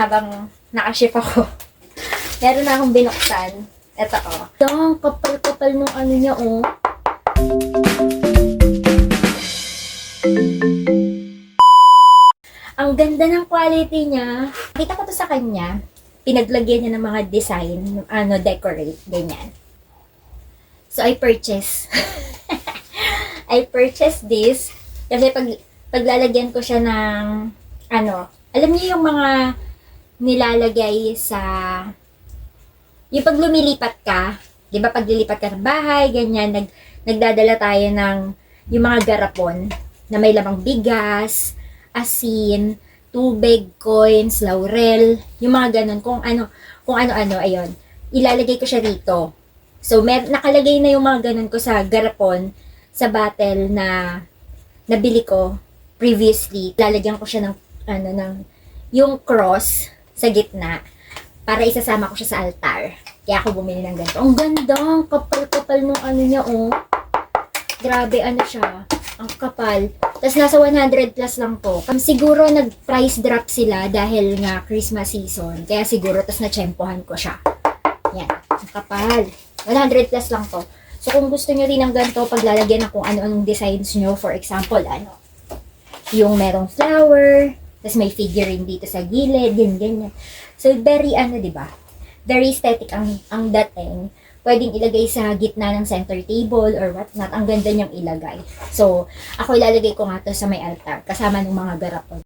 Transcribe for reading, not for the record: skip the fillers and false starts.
Habang nakaship ako, meron na akong binuksan. Ito, oh. Ang kapal-kapal nung ano niya, oh. Ang ganda ng quality niya. Kita ko to sa kanya. Pinaglagyan niya ng mga design, decorate, ganyan. So, I purchased. I purchased this. Kasi paglalagyan ko siya ng, alam niyo yung mga nilalagay sa, yung pag lumilipat ka, di ba pag lilipat ka ng bahay, ganyan, nagdadala tayo ng, yung mga garapon, na may lamang bigas, asin, tubig, coins, laurel, yung mga ganun, kung ano-ano, ayun. Ilalagay ko siya rito. So, nakalagay na yung mga ganun ko sa garapon, sa bottle na nabili ko previously. Lalagyan ko siya ng, yung cross sa gitna, para isasama ko siya sa altar. Kaya ako bumili ng ganito. Ang ganda, ang kapal-kapal nung niya, oh. Grabe, siya. Ang kapal. Tapos nasa 100 plus lang to. Siguro nag-price drop sila dahil nga Christmas season. Kaya siguro, tapos na-tsempohan ko siya. Yan. Ang kapal. 100 plus lang to. So, kung gusto nyo rin ng ganito, paglalagyan na kung ano-anong designs nyo, for example, yung merong flower, tapos may figurine dito sa gilid, ganyan. So, very, diba? Very aesthetic ang dating. Pwedeng ilagay sa gitna ng center table or whatnot. Ang ganda niyang ilagay. So, ako ilalagay ko nga to sa may altar, kasama ng mga garapon.